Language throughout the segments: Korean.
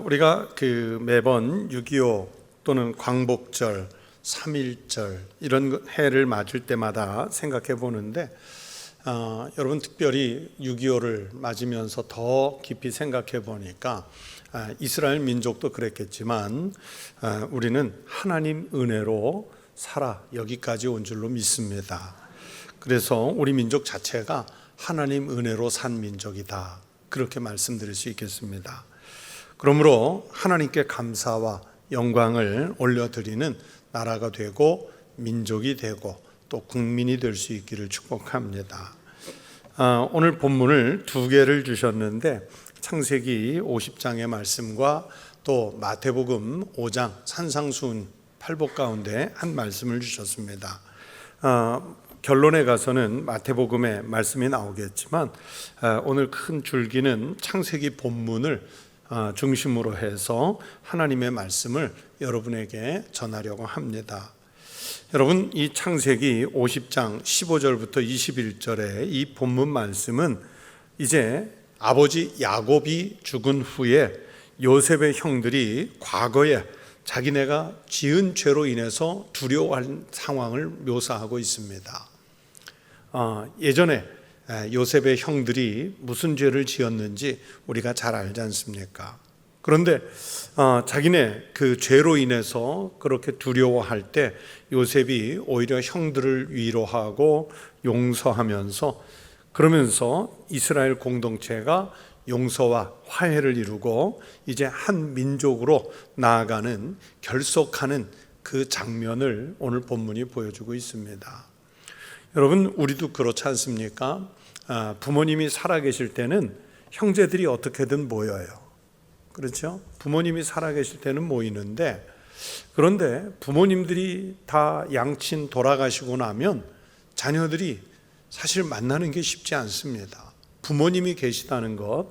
우리가 매번 6.25 또는 광복절, 3.1절 이런 해를 맞을 때마다 생각해 보는데 여러분 특별히 6.25를 맞으면서 더 깊이 생각해 보니까 이스라엘 민족도 그랬겠지만 우리는 하나님 은혜로 살아 여기까지 온 줄로 믿습니다. 그래서 우리 민족 자체가 하나님 은혜로 산 민족이다, 그렇게 말씀드릴 수 있겠습니다. 그러므로 하나님께 감사와 영광을 올려드리는 나라가 되고 민족이 되고 또 국민이 될 수 있기를 축복합니다. 오늘 본문을 두 개를 주셨는데 창세기 50장의 말씀과 또 마태복음 5장 산상수훈 팔복 가운데 한 말씀을 주셨습니다. 결론에 가서는 마태복음의 말씀이 나오겠지만 오늘 큰 줄기는 창세기 본문을 중심으로 해서 하나님의 말씀을 여러분에게 전하려고 합니다. 여러분, 이 창세기 50장 15절부터 21절의 이 본문 말씀은 이제 아버지 야곱이 죽은 후에 요셉의 형들이 과거에 자기네가 지은 죄로 인해서 두려워한 상황을 묘사하고 있습니다. 예전에 요셉의 형들이 무슨 죄를 지었는지 우리가 잘 알지 않습니까? 그런데 자기네 그 죄로 인해서 그렇게 두려워할 때 요셉이 오히려 형들을 위로하고 용서하면서, 그러면서 이스라엘 공동체가 용서와 화해를 이루고 이제 한 민족으로 나아가는, 결속하는 그 장면을 오늘 본문이 보여주고 있습니다. 여러분, 우리도 그렇지 않습니까? 부모님이 살아계실 때는 형제들이 어떻게든 모여요. 그렇죠? 부모님이 살아계실 때는 모이는데, 그런데 부모님들이 다 양친 돌아가시고 나면 자녀들이 사실 만나는 게 쉽지 않습니다. 부모님이 계시다는 것,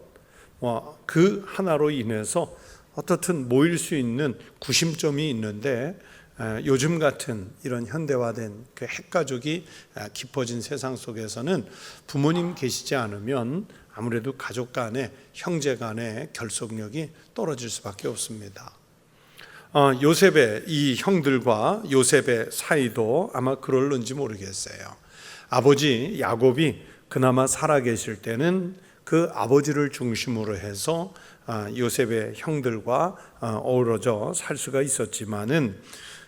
그 하나로 인해서 어떻든 모일 수 있는 구심점이 있는데, 요즘 같은 이런 현대화된 그 핵가족이 깊어진 세상 속에서는 부모님 계시지 않으면 아무래도 가족 간에, 형제 간의 결속력이 떨어질 수밖에 없습니다. 요셉의 이 형들과 요셉의 사이도 아마 그럴는지 모르겠어요. 아버지 야곱이 그나마 살아계실 때는 그 아버지를 중심으로 해서 요셉의 형들과 어우러져 살 수가 있었지만은,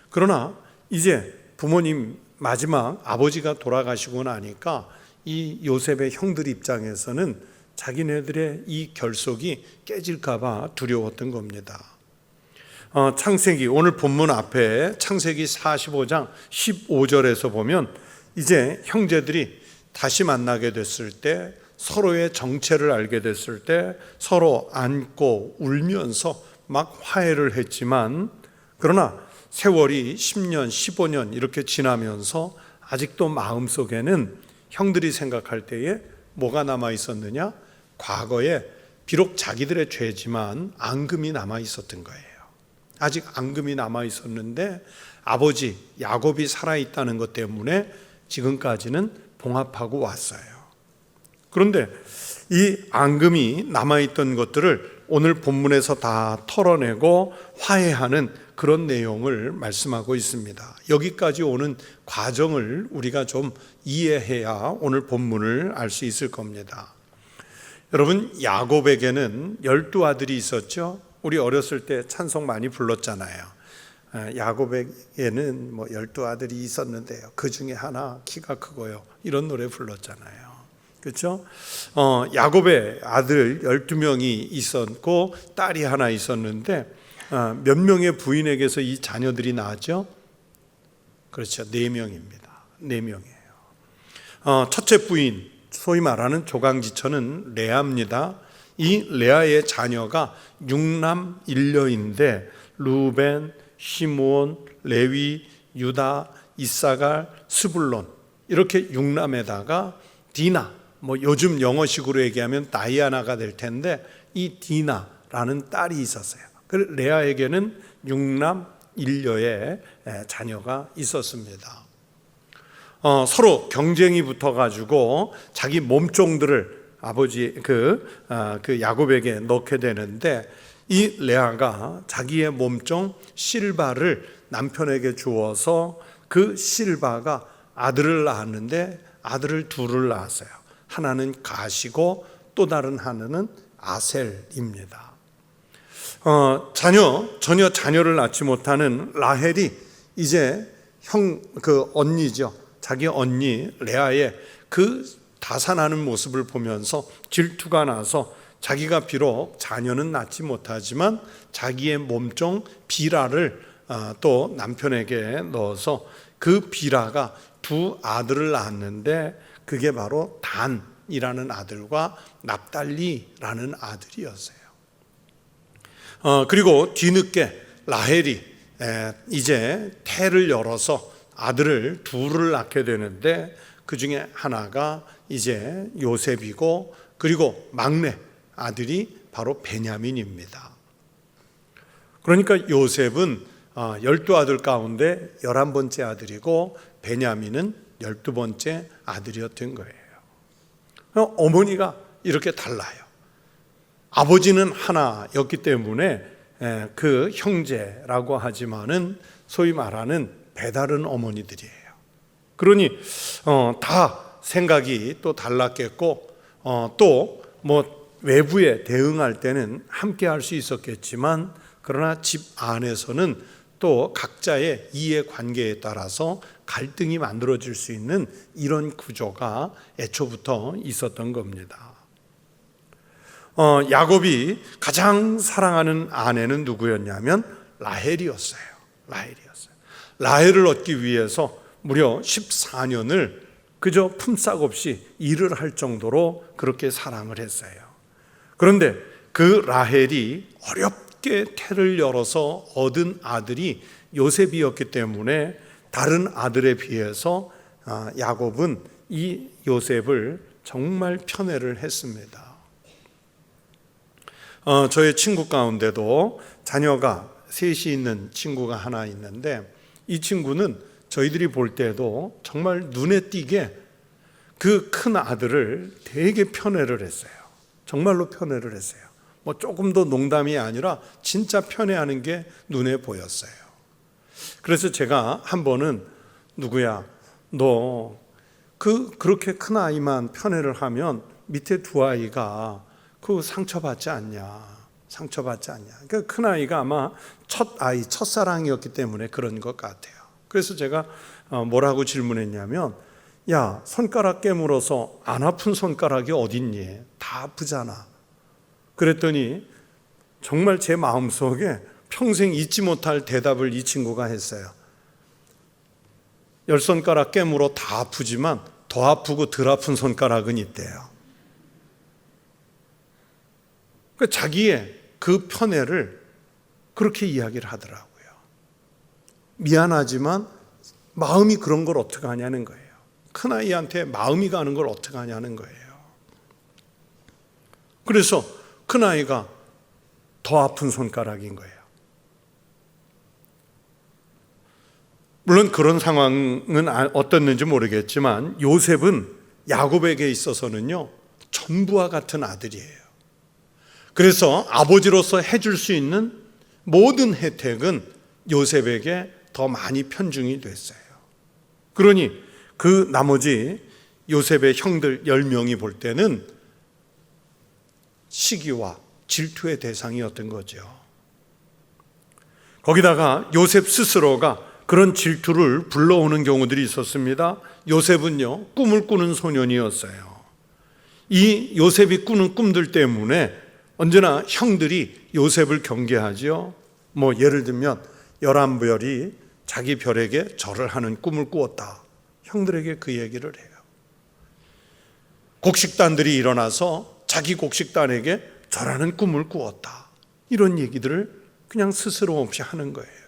그러나 이제 부모님 마지막 아버지가 돌아가시고 나니까 이 요셉의 형들 입장에서는 자기네들의 이 결속이 깨질까 봐 두려웠던 겁니다. 창세기, 오늘 본문 앞에 창세기 45장 15절에서 보면 이제 형제들이 다시 만나게 됐을 때, 서로의 정체를 알게 됐을 때 서로 안고 울면서 막 화해를 했지만, 그러나 세월이 10년, 15년 이렇게 지나면서 아직도 마음속에는 형들이 생각할 때에 뭐가 남아 있었느냐? 과거에 비록 자기들의 죄지만 앙금이 남아 있었던 거예요. 아직 앙금이 남아 있었는데 아버지 야곱이 살아있다는 것 때문에 지금까지는 봉합하고 왔어요. 그런데 이 앙금이 남아있던 것들을 오늘 본문에서 다 털어내고 화해하는 그런 내용을 말씀하고 있습니다. 여기까지 오는 과정을 우리가 좀 이해해야 오늘 본문을 알 수 있을 겁니다. 여러분, 야곱에게는 12아들이 있었죠. 우리 어렸을 때 찬송 많이 불렀잖아요. 야곱에게는 12아들이 있었는데요, 그 중에 하나 키가 크고요, 이런 노래 불렀잖아요. 그렇죠? 야곱의 아들 12명이 있었고 딸이 하나 있었는데 몇 명의 부인에게서 이 자녀들이 나왔죠? 그렇죠, 4명입니다. 4명이에요. 첫째 부인, 소위 말하는 조강지처는 레아입니다. 이 레아의 자녀가 6남 1녀인데 루벤, 시므온, 레위, 유다, 이사갈, 스불론, 이렇게 6남에다가 디나, 요즘 영어식으로 얘기하면 다이아나가 될 텐데 이 디나라는 딸이 있었어요. 레아에게는 6남 1녀의 자녀가 있었습니다. 서로 경쟁이 붙어가지고 자기 몸종들을 아버지 그 야곱에게 넣게 되는데, 이 레아가 자기의 몸종 실바를 남편에게 주어서 그 실바가 아들을 낳았는데 아들을 둘을 낳았어요. 하나는 가시고 또 다른 하나는 아셀입니다. 전혀 자녀를 낳지 못하는 라헬이 이제 언니죠. 자기 언니 레아의 그 다산하는 모습을 보면서 질투가 나서 자기가 비록 자녀는 낳지 못하지만 자기의 몸종 비라를 또 남편에게 넣어서 그 비라가 두 아들을 낳았는데 그게 바로 단이라는 아들과 납달리라는 아들이었어요. 그리고 뒤늦게 라헬이 이제 태를 열어서 아들을 둘을 낳게 되는데 그 중에 하나가 이제 요셉이고, 그리고 막내 아들이 바로 베냐민입니다. 그러니까 요셉은 12아들 가운데 11번째 아들이고 베냐민은 12번째 아들이었던 거예요. 어머니가 이렇게 달라요. 아버지는 하나였기 때문에 그 형제라고 하지만은 소위 말하는 배다른 어머니들이에요. 그러니 다 생각이 또 달랐겠고, 또 뭐 외부에 대응할 때는 함께 할 수 있었겠지만, 그러나 집 안에서는 또 각자의 이해관계에 따라서 갈등이 만들어질 수 있는 이런 구조가 애초부터 있었던 겁니다. 야곱이 가장 사랑하는 아내는 누구였냐면 라헬이었어요. 라헬을 얻기 위해서 무려 14년을 그저 품삯 없이 일을 할 정도로 그렇게 사랑을 했어요. 그런데 그 라헬이 어렵게 태를 열어서 얻은 아들이 요셉이었기 때문에 다른 아들에 비해서 야곱은 이 요셉을 정말 편애를 했습니다. 저의 친구 가운데도 자녀가 셋이 있는 친구가 하나 있는데, 이 친구는 저희들이 볼 때도 정말 눈에 띄게 그 큰 아들을 되게 편애를 했어요. 정말로 편애를 했어요. 뭐 조금도 농담이 아니라 진짜 편애하는 게 눈에 보였어요. 그래서 제가 한 번은, 누구야, 너 그렇게 큰 아이만 편애를 하면 밑에 두 아이가 상처받지 않냐. 그러니까 큰 아이가 아마 첫사랑이었기 때문에 그런 것 같아요. 그래서 제가 뭐라고 질문했냐면, 야, 손가락 깨물어서 안 아픈 손가락이 어딨니? 다 아프잖아. 그랬더니 정말 제 마음속에 평생 잊지 못할 대답을 이 친구가 했어요. 10손가락 깨물어 다 아프지만 더 아프고 덜 아픈 손가락은 있대요. 그러니까 자기의 그 편애를 그렇게 이야기를 하더라고요. 미안하지만 마음이 그런 걸 어떻게 하냐는 거예요. 큰아이한테 마음이 가는 걸 어떻게 하냐는 거예요. 그래서 큰아이가 더 아픈 손가락인 거예요. 물론 그런 상황은 어떻는지 모르겠지만 요셉은 야곱에게 있어서는요, 전부와 같은 아들이에요. 그래서 아버지로서 해줄 수 있는 모든 혜택은 요셉에게 더 많이 편중이 됐어요. 그러니 그 나머지 요셉의 형들 10명이 볼 때는 시기와 질투의 대상이었던 거죠. 거기다가 요셉 스스로가 그런 질투를 불러오는 경우들이 있었습니다. 요셉은요, 꿈을 꾸는 소년이었어요. 이 요셉이 꾸는 꿈들 때문에 언제나 형들이 요셉을 경계하죠. 뭐 예를 들면 11별이 자기 별에게 절을 하는 꿈을 꾸었다. 형들에게 그 얘기를 해요. 곡식단들이 일어나서 자기 곡식단에게 절하는 꿈을 꾸었다. 이런 얘기들을 그냥 스스럼 없이 하는 거예요.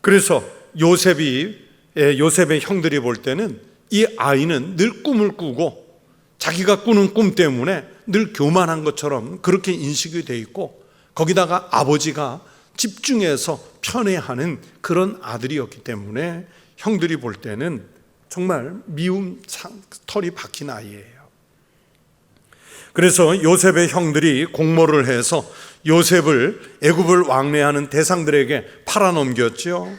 그래서 요셉의 형들이 볼 때는 이 아이는 늘 꿈을 꾸고 자기가 꾸는 꿈 때문에 늘 교만한 것처럼 그렇게 인식이 돼 있고, 거기다가 아버지가 집중해서 편애하는 그런 아들이었기 때문에 형들이 볼 때는 정말 미움 털이 박힌 아이예요. 그래서 요셉의 형들이 공모를 해서 요셉을 애굽을 왕래하는 대상들에게 팔아넘겼죠.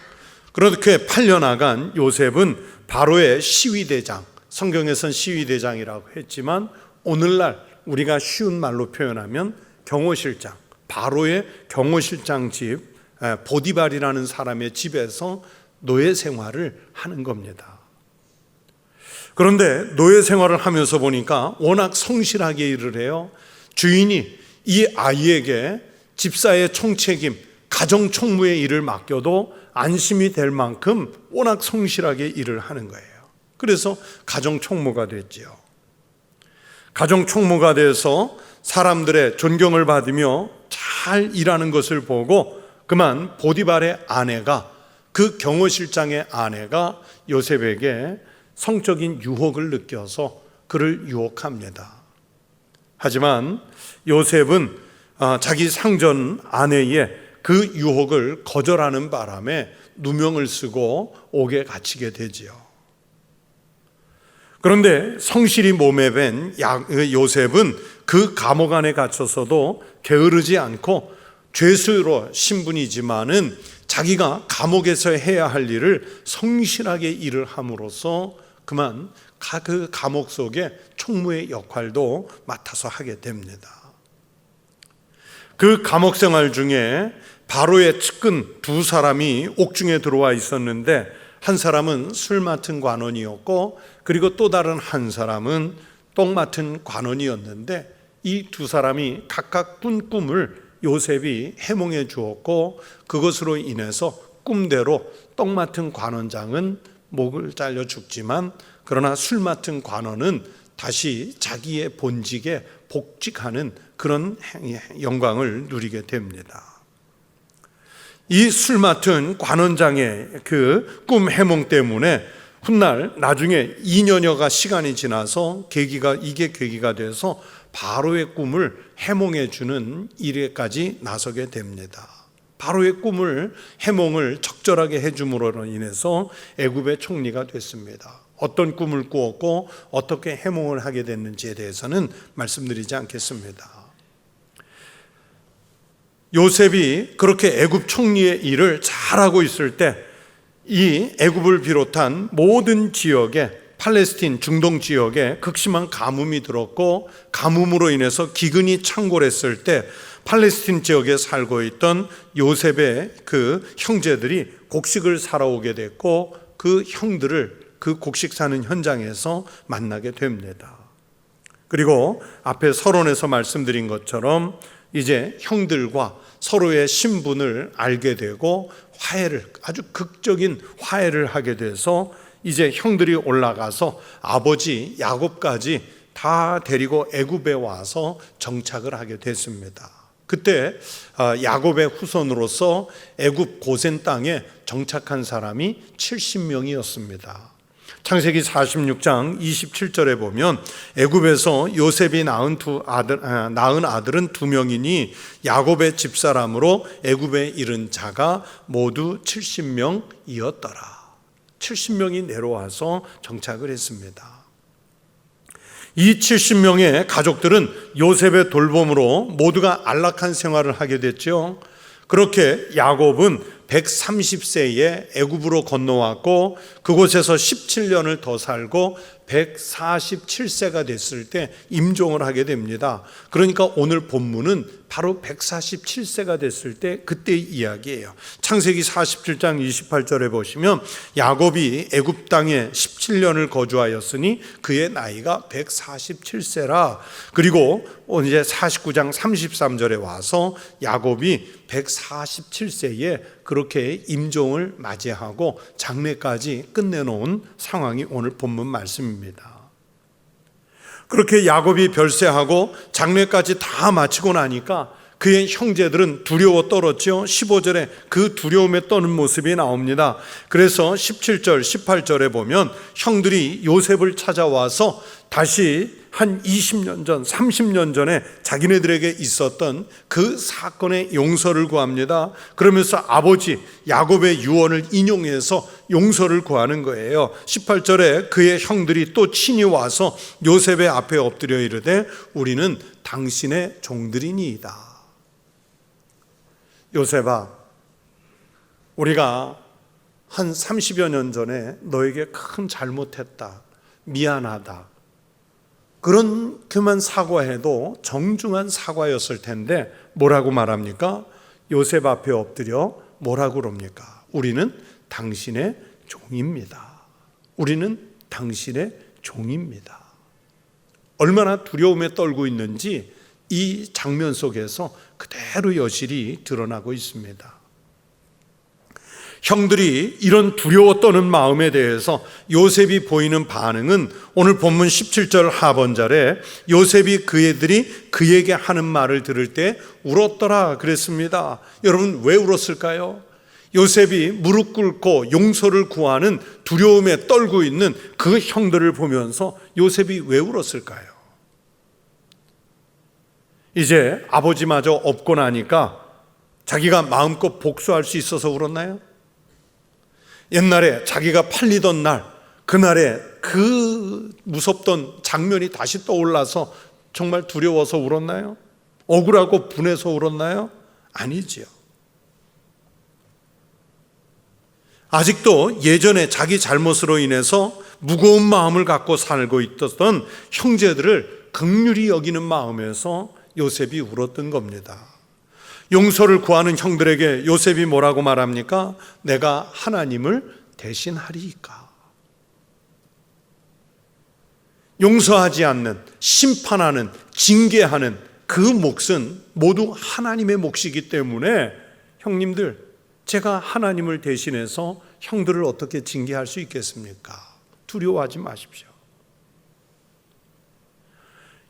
그렇게 팔려나간 요셉은 바로의 시위대장, 성경에선 시위대장이라고 했지만 오늘날 우리가 쉬운 말로 표현하면 경호실장, 바로의 경호실장 집 보디발이라는 사람의 집에서 노예 생활을 하는 겁니다. 그런데 노예 생활을 하면서 보니까 워낙 성실하게 일을 해요. 주인이 이 아이에게 집사의 총책임, 가정 총무의 일을 맡겨도 안심이 될 만큼 워낙 성실하게 일을 하는 거예요. 그래서 가정 총무가 됐지요. 가정 총무가 돼서 사람들의 존경을 받으며 잘 일하는 것을 보고 그만 보디발의 아내가, 그 경호실장의 아내가 요셉에게 성적인 유혹을 느껴서 그를 유혹합니다. 하지만 요셉은 자기 상전 아내의 그 유혹을 거절하는 바람에 누명을 쓰고 옥에 갇히게 되지요. 그런데 성실히 몸에 밴 요셉은 그 감옥 안에 갇혀서도 게으르지 않고 죄수로 신분이지만은 자기가 감옥에서 해야 할 일을 성실하게 일을 함으로써 그만 그 감옥 속에 총무의 역할도 맡아서 하게 됩니다. 그 감옥 생활 중에 바로의 측근 두 사람이 옥중에 들어와 있었는데 한 사람은 술 맡은 관원이었고 그리고 또 다른 한 사람은 똥 맡은 관원이었는데 이 두 사람이 각각 꾼 꿈을 요셉이 해몽해 주었고 그것으로 인해서 꿈대로 똥 맡은 관원장은 목을 잘려 죽지만 그러나 술 맡은 관원은 다시 자기의 본직에 복직하는 그런 영광을 누리게 됩니다. 이 술 맡은 관원장의 그 꿈 해몽 때문에 훗날 나중에 2년여가 시간이 지나서 이게 계기가 돼서 바로의 꿈을 해몽해 주는 일에까지 나서게 됩니다. 바로의 꿈을 해몽을 적절하게 해줌으로 인해서 애굽의 총리가 됐습니다. 어떤 꿈을 꾸었고 어떻게 해몽을 하게 됐는지에 대해서는 말씀드리지 않겠습니다. 요셉이 그렇게 애굽 총리의 일을 잘하고 있을 때 이 애굽을 비롯한 모든 지역에 팔레스틴 중동 지역에 극심한 가뭄이 들었고 가뭄으로 인해서 기근이 창궐했을 때 팔레스틴 지역에 살고 있던 요셉의 그 형제들이 곡식을 사러 오게 됐고 그 형들을 그 곡식 사는 현장에서 만나게 됩니다. 그리고 앞에 서론에서 말씀드린 것처럼 이제 형들과 서로의 신분을 알게 되고 아주 극적인 화해를 하게 돼서 이제 형들이 올라가서 아버지 야곱까지 다 데리고 애굽에 와서 정착을 하게 됐습니다. 그때 야곱의 후손으로서 애굽 고센 땅에 정착한 사람이 70명이었습니다. 창세기 46장 27절에 보면 애굽에서 요셉이 낳은 아들은 2명이니 야곱의 집사람으로 애굽에 이른 자가 모두 70명이었더라. 70명이 내려와서 정착을 했습니다. 이 70명의 가족들은 요셉의 돌봄으로 모두가 안락한 생활을 하게 됐죠. 그렇게 야곱은 130세에 애굽으로 건너왔고 그곳에서 17년을 더 살고 147세가 됐을 때 임종을 하게 됩니다. 그러니까 오늘 본문은 바로 147세가 됐을 때 그때의 이야기예요. 창세기 47장 28절에 보시면 야곱이 애굽 땅에 17년을 거주하였으니 그의 나이가 147세라. 그리고 이제 49장 33절에 와서 야곱이 147세에 그렇게 임종을 맞이하고 장례까지 끝내놓은 상황이 오늘 본문 말씀입니다. 그렇게 야곱이 별세하고 장례까지 다 마치고 나니까 그의 형제들은 두려워 떨었죠. 15절에 그 두려움에 떠는 모습이 나옵니다. 그래서 17절, 18절에 보면 형들이 요셉을 찾아와서 다시 한 20년 전, 30년 전에 자기네들에게 있었던 그 사건의 용서를 구합니다. 그러면서 아버지 야곱의 유언을 인용해서 용서를 구하는 거예요. 18절에 그의 형들이 또 친히 와서 요셉의 앞에 엎드려 이르되 우리는 당신의 종들이니이다. 요셉아, 우리가 한 30여 년 전에 너에게 큰 잘못했다, 미안하다, 그만 사과해도 정중한 사과였을 텐데 뭐라고 말합니까? 요셉 앞에 엎드려 뭐라고 그럽니까? 우리는 당신의 종입니다. 우리는 당신의 종입니다. 얼마나 두려움에 떨고 있는지 이 장면 속에서 그대로 여실히 드러나고 있습니다. 형들이 이런 두려워 떠는 마음에 대해서 요셉이 보이는 반응은 오늘 본문 17절 하반절에 요셉이 그애들이 그에게 하는 말을 들을 때 울었더라 그랬습니다. 여러분, 왜 울었을까요? 요셉이 무릎 꿇고 용서를 구하는 두려움에 떨고 있는 그 형들을 보면서 요셉이 왜 울었을까요? 이제 아버지마저 없고 나니까 자기가 마음껏 복수할 수 있어서 울었나요? 옛날에 자기가 팔리던 날, 그날에 그 무섭던 장면이 다시 떠올라서 정말 두려워서 울었나요? 억울하고 분해서 울었나요? 아니지요. 아직도 예전에 자기 잘못으로 인해서 무거운 마음을 갖고 살고 있었던 형제들을 긍휼히 여기는 마음에서 요셉이 울었던 겁니다. 용서를 구하는 형들에게 요셉이 뭐라고 말합니까? 내가 하나님을 대신하리이까. 용서하지 않는, 심판하는, 징계하는 그 몫은 모두 하나님의 몫이기 때문에 형님들, 제가 하나님을 대신해서 형들을 어떻게 징계할 수 있겠습니까? 두려워하지 마십시오.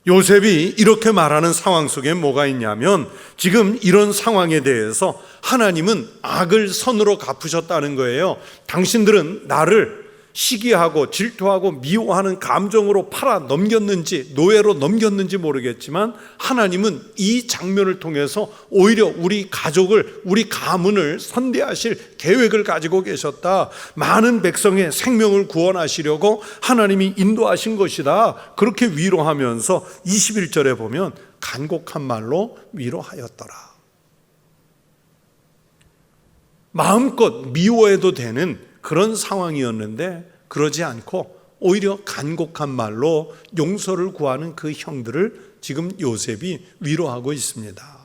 요셉이 이렇게 말하는 상황 속에 뭐가 있냐면 지금 이런 상황에 대해서 하나님은 악을 선으로 갚으셨다는 거예요. 당신들은 나를 시기하고 질투하고 미워하는 감정으로 팔아 넘겼는지 노예로 넘겼는지 모르겠지만 하나님은 이 장면을 통해서 오히려 우리 가족을, 우리 가문을 선대하실 계획을 가지고 계셨다. 많은 백성의 생명을 구원하시려고 하나님이 인도하신 것이다. 그렇게 위로하면서 21절에 보면 간곡한 말로 위로하였더라. 마음껏 미워해도 되는 그런 상황이었는데 그러지 않고 오히려 간곡한 말로 용서를 구하는 그 형들을 지금 요셉이 위로하고 있습니다.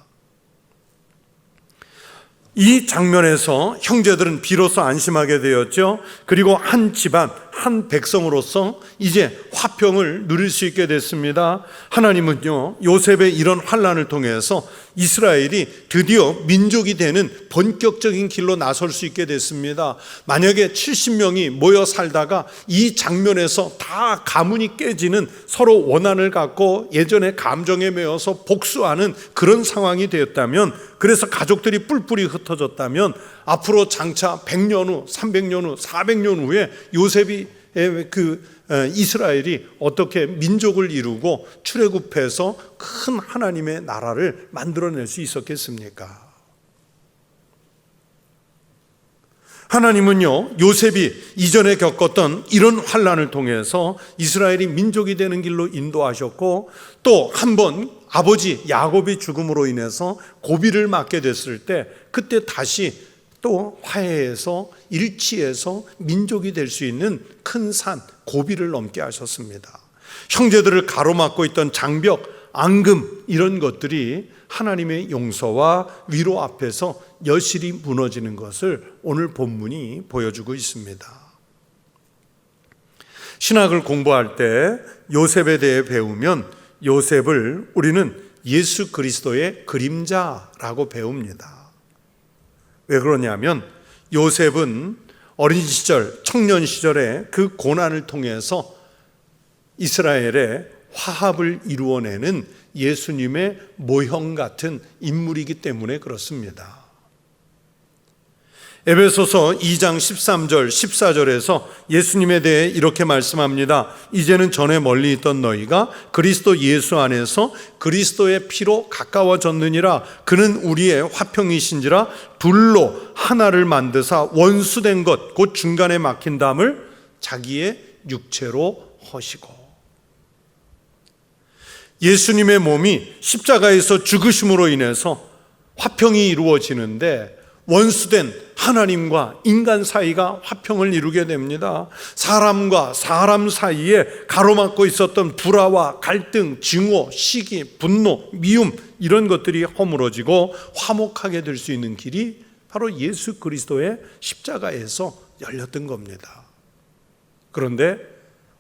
이 장면에서 형제들은 비로소 안심하게 되었죠. 그리고 한 집안, 한 백성으로서 이제 화평을 누릴 수 있게 됐습니다. 하나님은요, 요셉의 이런 환난을 통해서 이스라엘이 드디어 민족이 되는 본격적인 길로 나설 수 있게 됐습니다. 만약에 70명이 모여 살다가 이 장면에서 다 가문이 깨지는, 서로 원한을 갖고 예전의 감정에 매여서 복수하는 그런 상황이 되었다면, 그래서 가족들이 뿔뿔이 흩어졌다면 앞으로 장차 100년 후, 300년 후, 400년 후에 요셉이 이스라엘이 어떻게 민족을 이루고 출애굽해서 큰 하나님의 나라를 만들어낼 수 있었겠습니까? 하나님은요, 요셉이 이전에 겪었던 이런 환난을 통해서 이스라엘이 민족이 되는 길로 인도하셨고, 또 한 번 아버지 야곱의 죽음으로 인해서 고비를 맞게 됐을 때 그때 다시 또 화해해서 일치해서 민족이 될 수 있는 큰 산, 고비를 넘게 하셨습니다. 형제들을 가로막고 있던 장벽, 앙금, 이런 것들이 하나님의 용서와 위로 앞에서 여실히 무너지는 것을 오늘 본문이 보여주고 있습니다. 신학을 공부할 때 요셉에 대해 배우면 요셉을 우리는 예수 그리스도의 그림자라고 배웁니다. 왜 그러냐면 요셉은 어린 시절, 청년 시절에 그 고난을 통해서 이스라엘의 화합을 이루어내는 예수님의 모형 같은 인물이기 때문에 그렇습니다. 에베소서 2장 13절 14절에서 예수님에 대해 이렇게 말씀합니다. 이제는 전에 멀리 있던 너희가 그리스도 예수 안에서 그리스도의 피로 가까워졌느니라. 그는 우리의 화평이신지라. 둘로 하나를 만드사 원수된 것 곧 중간에 막힌 담을 자기의 육체로 허시고. 예수님의 몸이 십자가에서 죽으심으로 인해서 화평이 이루어지는데 원수된 하나님과 인간 사이가 화평을 이루게 됩니다. 사람과 사람 사이에 가로막고 있었던 불화와 갈등, 증오, 시기, 분노, 미움 이런 것들이 허물어지고 화목하게 될 수 있는 길이 바로 예수 그리스도의 십자가에서 열렸던 겁니다. 그런데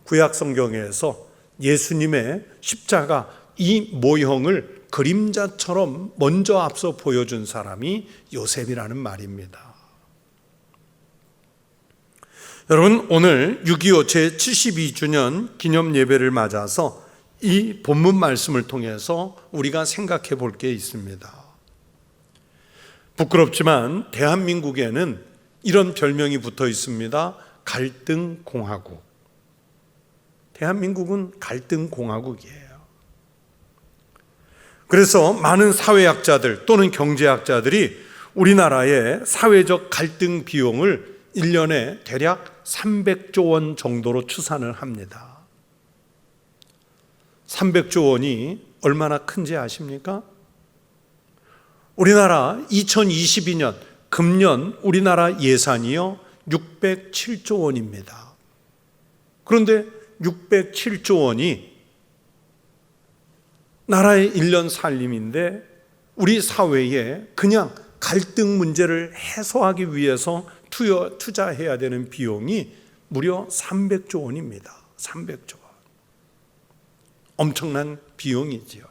구약 성경에서 예수님의 십자가 이 모형을 그림자처럼 먼저 앞서 보여준 사람이 요셉이라는 말입니다. 여러분, 오늘 6.25 제72주년 기념 예배를 맞아서 이 본문 말씀을 통해서 우리가 생각해 볼 게 있습니다. 부끄럽지만 대한민국에는 이런 별명이 붙어 있습니다. 갈등공화국. 대한민국은 갈등공화국이에요. 그래서 많은 사회학자들 또는 경제학자들이 우리나라의 사회적 갈등 비용을 1년에 대략 300조 원 정도로 추산을 합니다. 300조 원이 얼마나 큰지 아십니까? 우리나라 2022년 금년 우리나라 예산이요 607조 원입니다. 그런데 607조 원이 나라의 1년 살림인데 우리 사회에 그냥 갈등 문제를 해소하기 위해서 투자해야 되는 비용이 무려 300조 원입니다. 300조 원. 엄청난 비용이지요.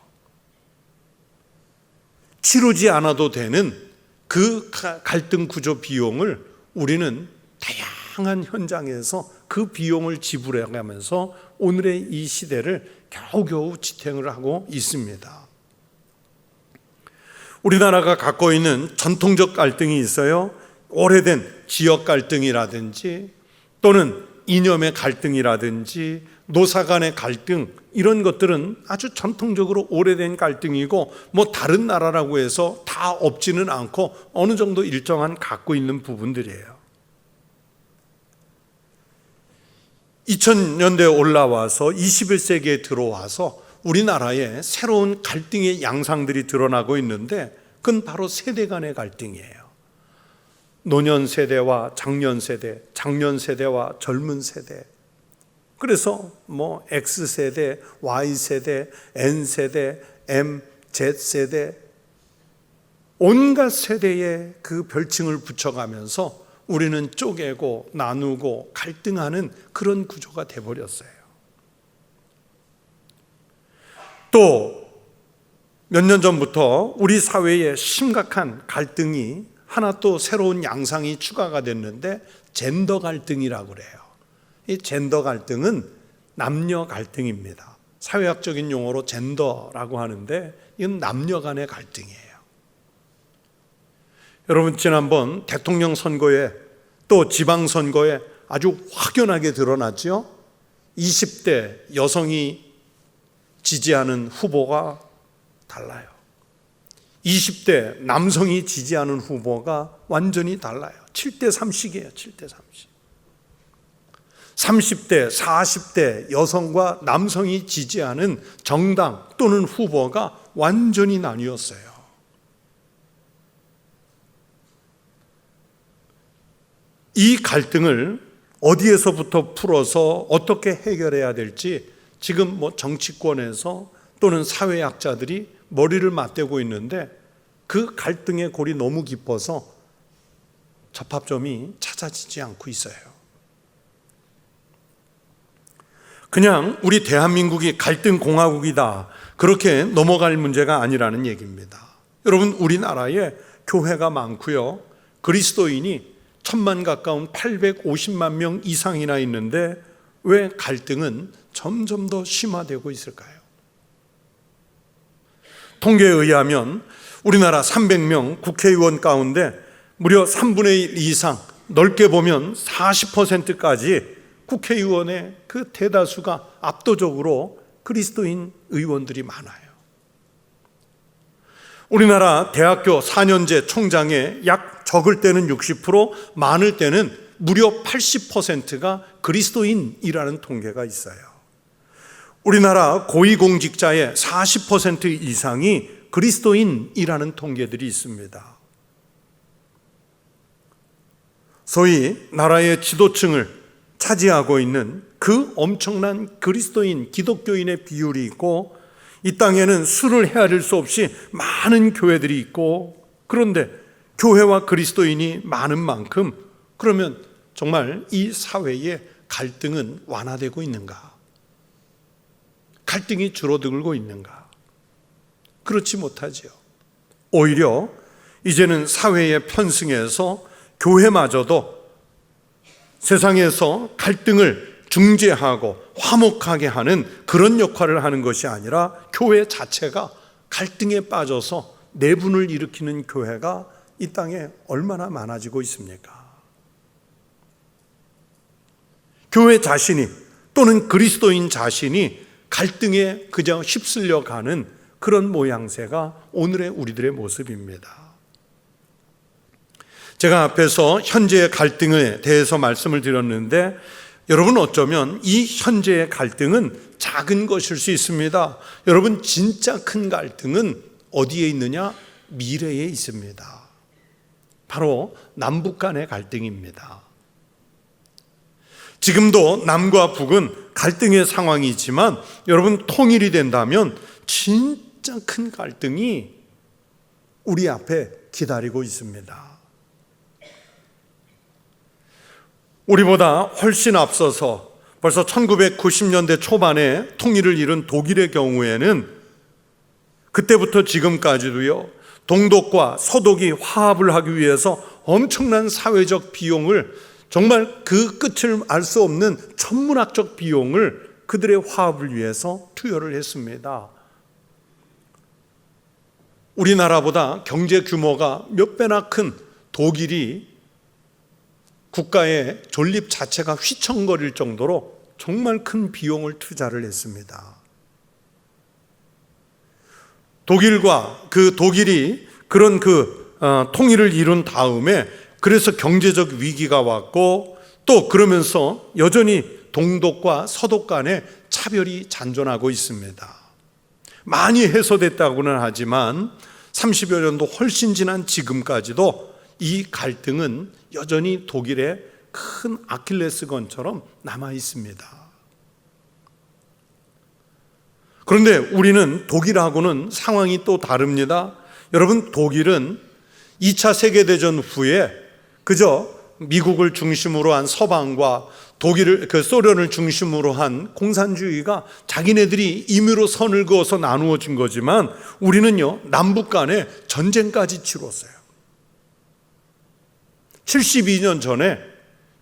치르지 않아도 되는 그 갈등 구조 비용을 우리는 다양한 현장에서 그 비용을 지불해가면서 오늘의 이 시대를 겨우겨우 지탱을 하고 있습니다. 우리나라가 갖고 있는 전통적 갈등이 있어요. 오래된 지역 갈등이라든지 또는 이념의 갈등이라든지 노사 간의 갈등 이런 것들은 아주 전통적으로 오래된 갈등이고 뭐 다른 나라라고 해서 다 없지는 않고 어느 정도 일정한 갖고 있는 부분들이에요. 2000년대에 올라와서 21세기에 들어와서 우리나라에 새로운 갈등의 양상들이 드러나고 있는데 그건 바로 세대 간의 갈등이에요. 노년 세대와 장년 세대, 장년 세대와 젊은 세대. 그래서 뭐 X세대, Y세대, N세대, M, Z세대 온갖 세대의 그 별칭을 붙여가면서 우리는 쪼개고 나누고 갈등하는 그런 구조가 돼버렸어요. 또 몇 년 전부터 우리 사회에 심각한 갈등이 하나 또 새로운 양상이 추가가 됐는데 젠더 갈등이라고 그래요. 이 젠더 갈등은 남녀 갈등입니다. 사회학적인 용어로 젠더라고 하는데 이건 남녀 간의 갈등이에요. 여러분 지난번 대통령 선거에 또 지방선거에 아주 확연하게 드러났죠. 20대 여성이 지지하는 후보가 달라요. 20대 남성이 지지하는 후보가 완전히 달라요. 7대 3씩이에요. 7대 3씩. 30대 40대 여성과 남성이 지지하는 정당 또는 후보가 완전히 나뉘었어요. 이 갈등을 어디에서부터 풀어서 어떻게 해결해야 될지 지금 뭐 정치권에서 또는 사회학자들이 머리를 맞대고 있는데 그 갈등의 골이 너무 깊어서 접합점이 찾아지지 않고 있어요. 그냥 우리 대한민국이 갈등 공화국이다 그렇게 넘어갈 문제가 아니라는 얘기입니다. 여러분 우리나라에 교회가 많고요. 그리스도인이 1000만 가까운 850만 명 이상이나 있는데 왜 갈등은 점점 더 심화되고 있을까요? 통계에 의하면 우리나라 300명 국회의원 가운데 무려 3분의 1 이상, 넓게 보면 40%까지 국회의원의 그 대다수가 압도적으로 그리스도인 의원들이 많아요. 우리나라 대학교 4년제 총장의 약 적을 때는 60%, 많을 때는 무려 80%가 그리스도인이라는 통계가 있어요. 우리나라 고위공직자의 40% 이상이 그리스도인이라는 통계들이 있습니다. 소위 나라의 지도층을 차지하고 있는 그 엄청난 그리스도인, 기독교인의 비율이 있고, 이 땅에는 수를 헤아릴 수 없이 많은 교회들이 있고, 그런데 교회와 그리스도인이 많은 만큼 그러면 정말 이 사회의 갈등은 완화되고 있는가? 갈등이 줄어들고 있는가? 그렇지 못하지요. 오히려 이제는 사회의 편승에서 교회마저도 세상에서 갈등을 중재하고 화목하게 하는 그런 역할을 하는 것이 아니라 교회 자체가 갈등에 빠져서 내분을 일으키는 교회가 이 땅에 얼마나 많아지고 있습니까? 교회 자신이 또는 그리스도인 자신이 갈등에 그저 휩쓸려 가는 그런 모양새가 오늘의 우리들의 모습입니다. 제가 앞에서 현재의 갈등에 대해서 말씀을 드렸는데, 여러분 어쩌면 이 현재의 갈등은 작은 것일 수 있습니다. 여러분 진짜 큰 갈등은 어디에 있느냐? 미래에 있습니다. 바로 남북 간의 갈등입니다. 지금도 남과 북은 갈등의 상황이지만 여러분 통일이 된다면 진짜 큰 갈등이 우리 앞에 기다리고 있습니다. 우리보다 훨씬 앞서서 벌써 1990년대 초반에 통일을 이룬 독일의 경우에는 그때부터 지금까지도요, 동독과 서독이 화합을 하기 위해서 엄청난 사회적 비용을, 정말 그 끝을 알 수 없는 천문학적 비용을 그들의 화합을 위해서 투여를 했습니다. 우리나라보다 경제 규모가 몇 배나 큰 독일이 국가의 존립 자체가 휘청거릴 정도로 정말 큰 비용을 투자를 했습니다. 독일이 그런 통일을 이룬 다음에 그래서 경제적 위기가 왔고, 또 그러면서 여전히 동독과 서독 간의 차별이 잔존하고 있습니다. 많이 해소됐다고는 하지만 30여 년도 훨씬 지난 지금까지도 이 갈등은 여전히 독일의 큰 아킬레스건처럼 남아 있습니다. 그런데 우리는 독일하고는 상황이 또 다릅니다. 여러분, 독일은 2차 세계대전 후에 그저 미국을 중심으로 한 서방과 소련을 중심으로 한 공산주의가 자기네들이 임의로 선을 그어서 나누어진 거지만, 우리는요 남북 간에 전쟁까지 치렀어요. 72년 전에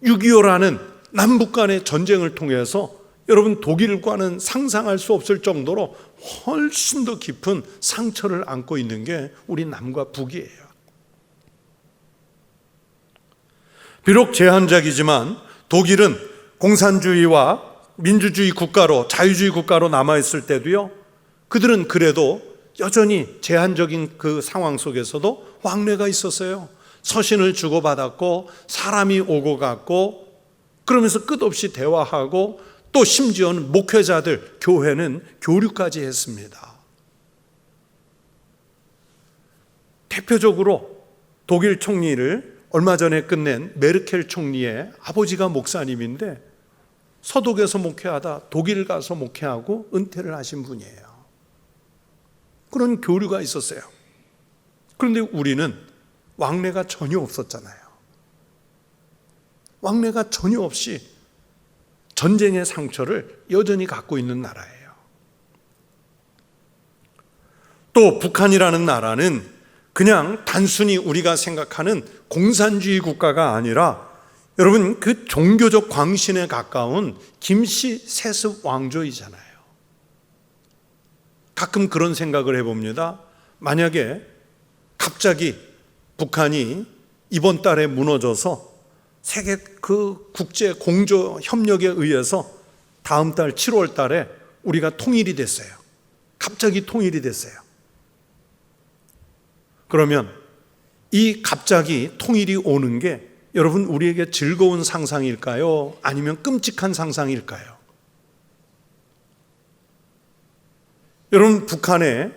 6.25라는 남북 간의 전쟁을 통해서 여러분 독일과는 상상할 수 없을 정도로 훨씬 더 깊은 상처를 안고 있는 게 우리 남과 북이에요. 비록 제한적이지만 독일은 공산주의와 민주주의 국가로, 자유주의 국가로 남아있을 때도요, 그들은 그래도 여전히 제한적인 그 상황 속에서도 왕래가 있었어요. 서신을 주고받았고 사람이 오고 갔고, 그러면서 끝없이 대화하고, 또 심지어는 목회자들, 교회는 교류까지 했습니다. 대표적으로 독일 총리를 얼마 전에 끝낸 메르켈 총리의 아버지가 목사님인데 서독에서 목회하다 독일 가서 목회하고 은퇴를 하신 분이에요. 그런 교류가 있었어요. 그런데 우리는 왕래가 전혀 없었잖아요. 왕래가 전혀 없이 전쟁의 상처를 여전히 갖고 있는 나라예요. 또 북한이라는 나라는 그냥 단순히 우리가 생각하는 공산주의 국가가 아니라 여러분 그 종교적 광신에 가까운 김씨 세습 왕조이잖아요. 가끔 그런 생각을 해봅니다. 만약에 갑자기 북한이 이번 달에 무너져서 세계 그 국제 공조 협력에 의해서 다음 달 7월 달에 우리가 통일이 됐어요. 갑자기 통일이 됐어요. 그러면 이 갑자기 통일이 오는 게 여러분 우리에게 즐거운 상상일까요? 아니면 끔찍한 상상일까요? 여러분 북한에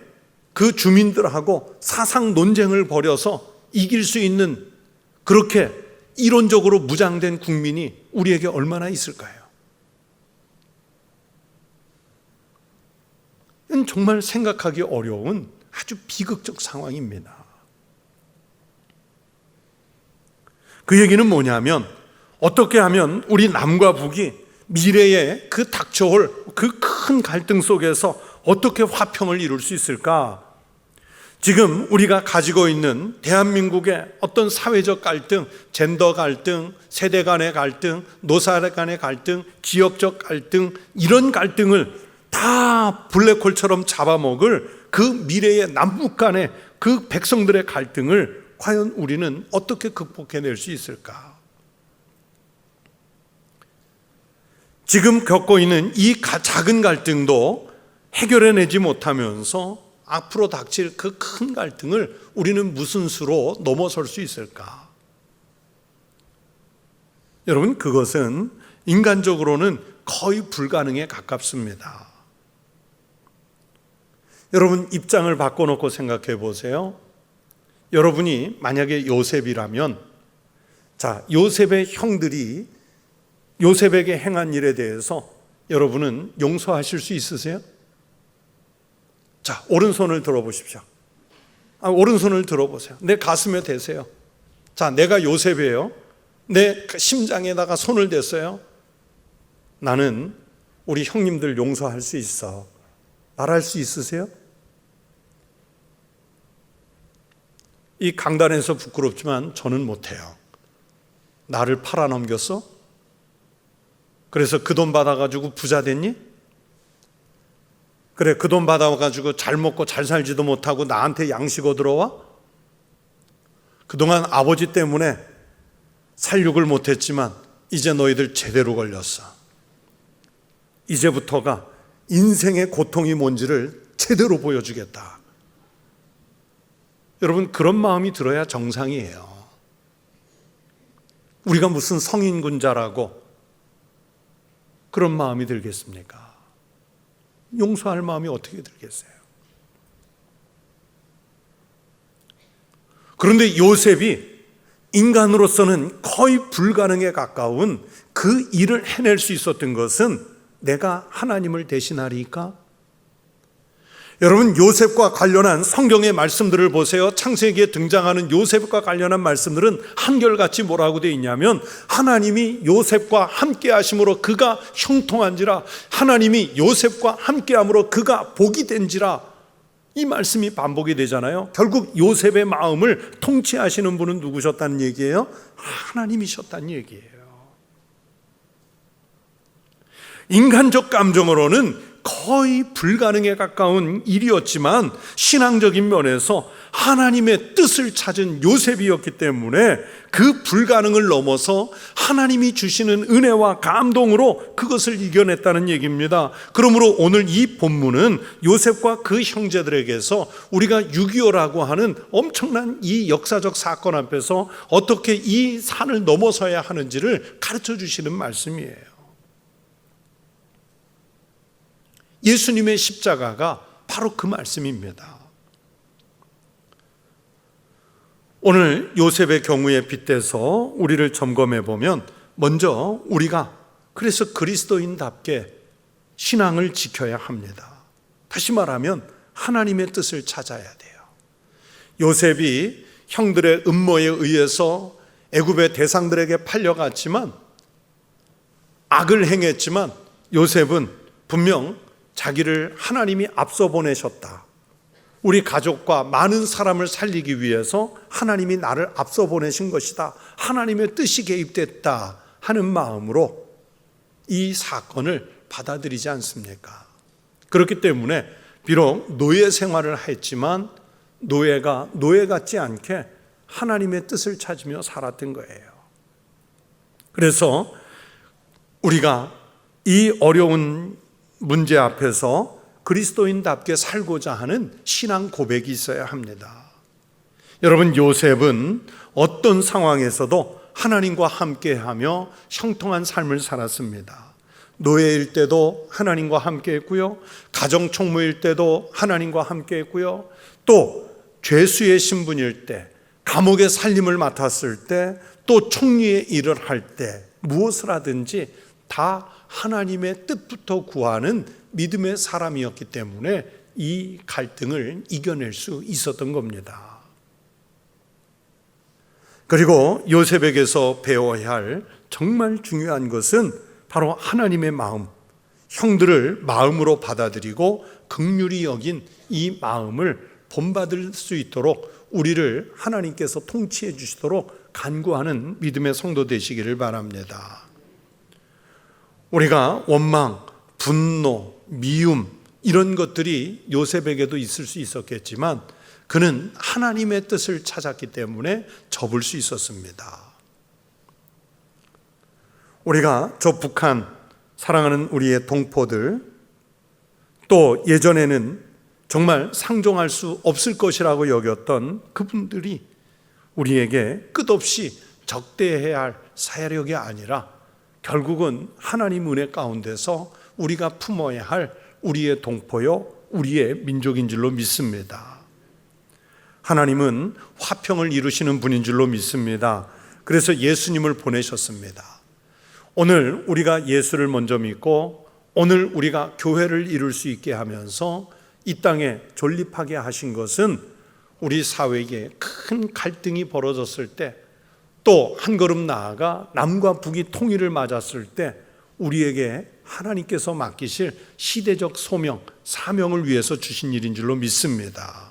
그 주민들하고 사상 논쟁을 벌여서 이길 수 있는 그렇게 이론적으로 무장된 국민이 우리에게 얼마나 있을까요? 이건 정말 생각하기 어려운 아주 비극적 상황입니다. 그 얘기는 뭐냐면 어떻게 하면 우리 남과 북이 미래에 그 닥쳐올 그 큰 갈등 속에서 어떻게 화평을 이룰 수 있을까? 지금 우리가 가지고 있는 대한민국의 어떤 사회적 갈등, 젠더 갈등, 세대 간의 갈등, 노사 간의 갈등, 지역적 갈등, 이런 갈등을 다 블랙홀처럼 잡아먹을 그 미래의 남북 간의 그 백성들의 갈등을 과연 우리는 어떻게 극복해낼 수 있을까? 지금 겪고 있는 이 작은 갈등도 해결해내지 못하면서 앞으로 닥칠 그 큰 갈등을 우리는 무슨 수로 넘어설 수 있을까? 여러분, 그것은 인간적으로는 거의 불가능에 가깝습니다. 여러분, 입장을 바꿔놓고 생각해 보세요. 여러분이 만약에 요셉이라면, 자, 요셉의 형들이 요셉에게 행한 일에 대해서 여러분은 용서하실 수 있으세요? 자, 오른손을 들어보십시오. 오른손을 들어보세요. 내 가슴에 대세요. 자, 내가 요셉이에요. 내 심장에다가 손을 댔어요. 나는 우리 형님들 용서할 수 있어. 말할 수 있으세요? 이 강단에서 부끄럽지만 저는 못해요. 나를 팔아넘겼어? 그래서 그 돈 받아가지고 부자 됐니? 그래, 그 돈 받아가지고 잘 먹고 잘 살지도 못하고 나한테 양식 얻으러와? 그동안 아버지 때문에 살육을 못했지만 이제 너희들 제대로 걸렸어. 이제부터가 인생의 고통이 뭔지를 제대로 보여주겠다. 여러분, 그런 마음이 들어야 정상이에요. 우리가 무슨 성인군자라고 그런 마음이 들겠습니까? 용서할 마음이 어떻게 들겠어요? 그런데 요셉이 인간으로서는 거의 불가능에 가까운 그 일을 해낼 수 있었던 것은 내가 하나님을 대신하리까? 여러분, 요셉과 관련한 성경의 말씀들을 보세요. 창세기에 등장하는 요셉과 관련한 말씀들은 한결같이 뭐라고 되어 있냐면 하나님이 요셉과 함께 하심으로 그가 형통한지라, 하나님이 요셉과 함께 함으로 그가 복이 된지라, 이 말씀이 반복이 되잖아요. 결국 요셉의 마음을 통치하시는 분은 누구셨다는 얘기예요? 하나님이셨다는 얘기예요. 인간적 감정으로는 거의 불가능에 가까운 일이었지만 신앙적인 면에서 하나님의 뜻을 찾은 요셉이었기 때문에 그 불가능을 넘어서 하나님이 주시는 은혜와 감동으로 그것을 이겨냈다는 얘기입니다. 그러므로 오늘 이 본문은 요셉과 그 형제들에게서 우리가 6.25라고 하는 엄청난 이 역사적 사건 앞에서 어떻게 이 산을 넘어서야 하는지를 가르쳐 주시는 말씀이에요. 예수님의 십자가가 바로 그 말씀입니다. 오늘 요셉의 경우에 빗대서 우리를 점검해 보면 먼저 우리가 그래서 그리스도인답게 신앙을 지켜야 합니다. 다시 말하면 하나님의 뜻을 찾아야 돼요. 요셉이 형들의 음모에 의해서 애굽의 대상들에게 팔려갔지만, 악을 행했지만 요셉은 분명 자기를 하나님이 앞서 보내셨다. 우리 가족과 많은 사람을 살리기 위해서 하나님이 나를 앞서 보내신 것이다. 하나님의 뜻이 개입됐다 하는 마음으로 이 사건을 받아들이지 않습니까? 그렇기 때문에 비록 노예 생활을 했지만 노예 같지 않게 하나님의 뜻을 찾으며 살았던 거예요. 그래서 우리가 이 어려운 문제 앞에서 그리스도인답게 살고자 하는 신앙 고백이 있어야 합니다. 여러분, 요셉은 어떤 상황에서도 하나님과 함께하며 형통한 삶을 살았습니다. 노예일 때도 하나님과 함께했고요, 가정 총무일 때도 하나님과 함께했고요, 또 죄수의 신분일 때, 감옥의 살림을 맡았을 때, 또 총리의 일을 할 때 무엇을 하든지 다 하나님의 뜻부터 구하는 믿음의 사람이었기 때문에 이 갈등을 이겨낼 수 있었던 겁니다. 그리고 요셉에게서 배워야 할 정말 중요한 것은 바로 하나님의 마음, 형들을 마음으로 받아들이고 긍휼히 여긴 이 마음을 본받을 수 있도록 우리를 하나님께서 통치해 주시도록 간구하는 믿음의 성도 되시기를 바랍니다. 우리가 원망, 분노, 미움 이런 것들이 요셉에게도 있을 수 있었겠지만 그는 하나님의 뜻을 찾았기 때문에 접을 수 있었습니다. 우리가 저 북한 사랑하는 우리의 동포들, 또 예전에는 정말 상종할 수 없을 것이라고 여겼던 그분들이 우리에게 끝없이 적대해야 할 세력이 아니라 결국은 하나님 은혜 가운데서 우리가 품어야 할 우리의 동포요, 우리의 민족인 줄로 믿습니다. 하나님은 화평을 이루시는 분인 줄로 믿습니다. 그래서 예수님을 보내셨습니다. 오늘 우리가 예수를 먼저 믿고 오늘 우리가 교회를 이룰 수 있게 하면서 이 땅에 존립하게 하신 것은 우리 사회에 큰 갈등이 벌어졌을 때, 또 한 걸음 나아가 남과 북이 통일을 맞았을 때 우리에게 하나님께서 맡기실 시대적 소명, 사명을 위해서 주신 일인 줄로 믿습니다.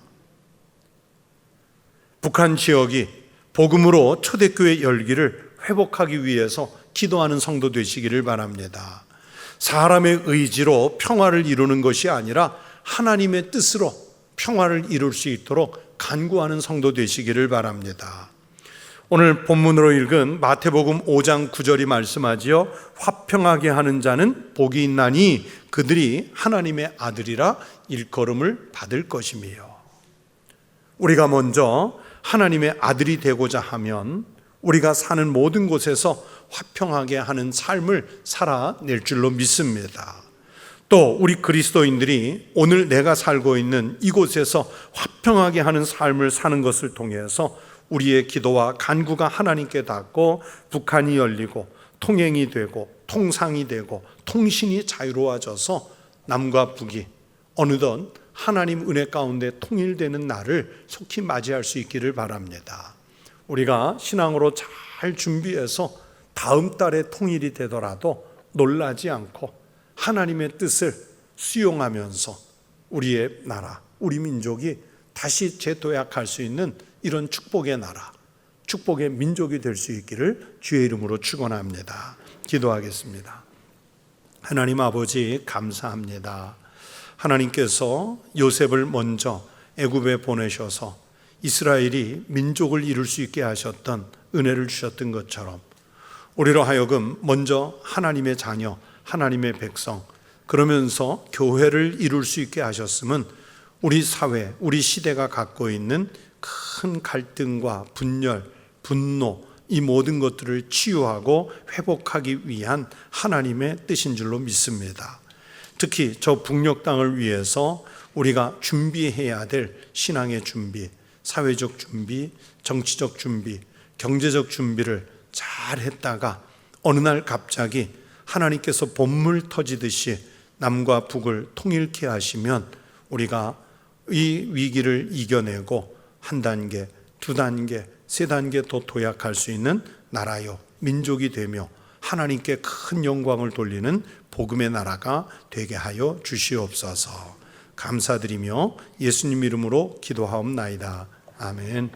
북한 지역이 복음으로 초대교회 열기를 회복하기 위해서 기도하는 성도 되시기를 바랍니다. 사람의 의지로 평화를 이루는 것이 아니라 하나님의 뜻으로 평화를 이룰 수 있도록 간구하는 성도 되시기를 바랍니다. 오늘 본문으로 읽은 마태복음 5장 9절이 말씀하지요. 화평하게 하는 자는 복이 있나니 그들이 하나님의 아들이라 일컬음을 받을 것이며, 우리가 먼저 하나님의 아들이 되고자 하면 우리가 사는 모든 곳에서 화평하게 하는 삶을 살아낼 줄로 믿습니다. 또 우리 그리스도인들이 오늘 내가 살고 있는 이곳에서 화평하게 하는 삶을 사는 것을 통해서 우리의 기도와 간구가 하나님께 닿고 북한이 열리고 통행이 되고 통상이 되고 통신이 자유로워져서 남과 북이 어느덧 하나님 은혜 가운데 통일되는 날을 속히 맞이할 수 있기를 바랍니다. 우리가 신앙으로 잘 준비해서 다음 달에 통일이 되더라도 놀라지 않고 하나님의 뜻을 수용하면서 우리의 나라, 우리 민족이 다시 재도약할 수 있는 이런 축복의 나라, 축복의 민족이 될 수 있기를 주의 이름으로 축원합니다. 기도하겠습니다. 하나님 아버지, 감사합니다. 하나님께서 요셉을 먼저 애굽에 보내셔서 이스라엘이 민족을 이룰 수 있게 하셨던 은혜를 주셨던 것처럼 우리로 하여금 먼저 하나님의 자녀, 하나님의 백성, 그러면서 교회를 이룰 수 있게 하셨으면 우리 사회, 우리 시대가 갖고 있는 큰 갈등과 분열, 분노, 이 모든 것들을 치유하고 회복하기 위한 하나님의 뜻인 줄로 믿습니다. 특히 저 북녘 땅을 위해서 우리가 준비해야 될 신앙의 준비, 사회적 준비, 정치적 준비, 경제적 준비를 잘 했다가 어느 날 갑자기 하나님께서 본물 터지듯이 남과 북을 통일케 하시면 우리가 이 위기를 이겨내고 한 단계, 두 단계, 세 단계 더 도약할 수 있는 나라요, 민족이 되며 하나님께 큰 영광을 돌리는 복음의 나라가 되게 하여 주시옵소서. 감사드리며 예수님 이름으로 기도하옵나이다. 아멘.